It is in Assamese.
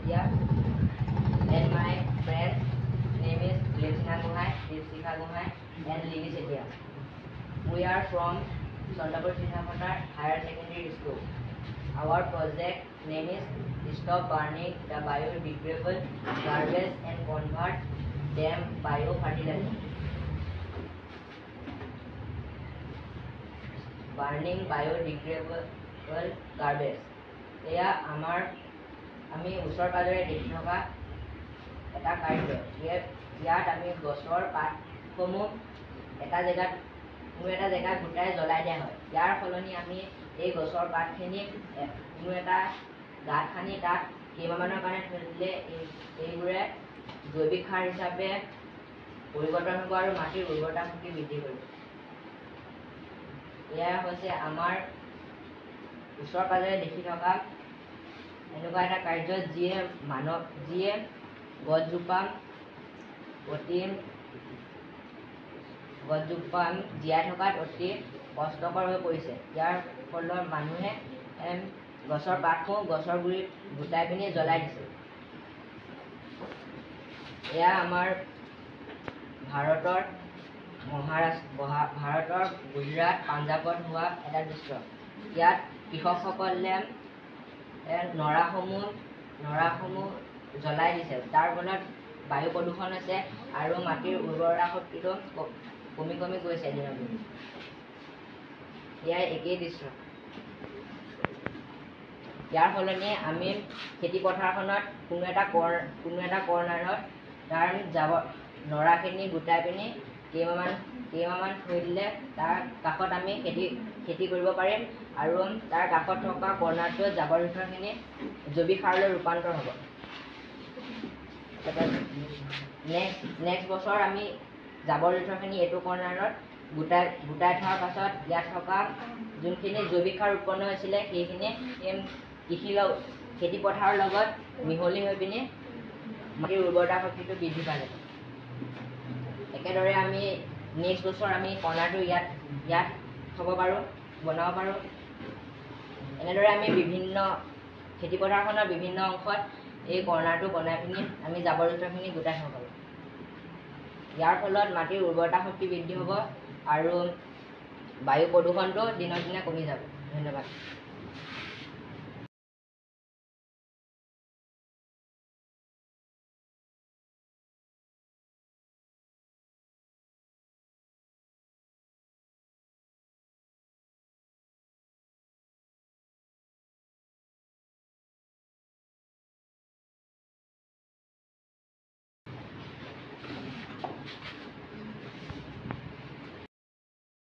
Setia, and my friend's name is Lechina Gohai, Deepsika Gohai, and Lily Setia. We are from Sondapur Sithapatar Higher Secondary School. Our project name is Stop Burning the Biodegradable Garbage and Convert them Biofertilizer. Burning biodegradable garbage. এয়া আমি ওচৰ পাজৰে দেখি থকা এটা কাৰ্য। ইয়াত আমি গছৰ পাতসমূহ কোনো এটা জেগাত গোটাই জ্বলাই দিয়া হয়। ইয়াৰ সলনি আমি এই গছৰ পাতখিনি কোনো এটা গাঁত খান্দি তাত কেইমাহমানৰ কাৰণে থৈ দিলে এইবোৰে জৈৱিক সাৰ হিচাপে পৰিৱৰ্তন হ'ব আৰু মাটিৰ উৰ্বৰতা শক্তি বৃদ্ধি কৰিব। এয়া হৈছে আমাৰ ওচৰ পাজৰে দেখি থকা এনেকুৱা এটা কাৰ্য যিয়ে গছজোপা জীয়াই থকাত অতি কষ্টকৰ হৈ পৰিছে। ইয়াৰ ফলত মানুহে গছৰ পাতসমূহ গছৰ গুৰিত গোটাই পিনি জ্বলাই দিছে। এয়া আমাৰ ভাৰতৰ গুজৰাট পাঞ্জাৱত হোৱা এটা দৃশ্য। ইয়াত কৃষকসকলে নৰাসমূহ জ্বলাই দিছে। তাৰ ফলত বায়ু প্ৰদূষণ হৈছে আৰু মাটিৰ উৰ্বৰতা শক্তিটো কমি গৈছে দিনক দিনে। এয়াই একেই দৃশ্য। ইয়াৰ সলনি আমি খেতি পথাৰখনত কোনো এটা কৰ্ণাৰত তাৰ নৰাখিনি গোটাই পিনি কেইমাহমান থৈ দিলে তাৰ কাষত আমি খেতি কৰিব পাৰিম আৰু তাৰ কাষত থকা কৰ্ণাৰটোত জাবৰ জোঁথৰখিনি জৈৱিক সাৰলৈ ৰূপান্তৰ হ'ব। নেক্সট বছৰ আমি জাবৰ জোঁথৰখিনি এইটো কৰ্ণাৰত গোটাই থোৱাৰ পাছত ইয়াত থকা যোনখিনি জৈৱিক সাৰ উৎপন্ন হৈছিলে সেইখিনি খেতি পথাৰৰ লগত মিহলি হৈ পিনি মাটিৰ উৰ্বৰতা শক্তিটো বৃদ্ধি পায়। একেদৰে আমি নেক্সট বছৰ আমি কৰ্ণাৰটো ইয়াত বনাব পাৰোঁ। এনেদৰে আমি খেতি পথাৰখনৰ বিভিন্ন অংশত এই কৰ্ণাৰটো বনাই পিনি আমি জাবৰ জোঁথৰখিনি গোটাই থ'ব পাৰোঁ। ইয়াৰ ফলত মাটিৰ উৰ্বৰতা শক্তি বৃদ্ধি হ'ব আৰু বায়ু প্ৰদূষণটো দিনক দিনে কমি যাব। ধন্যবাদ।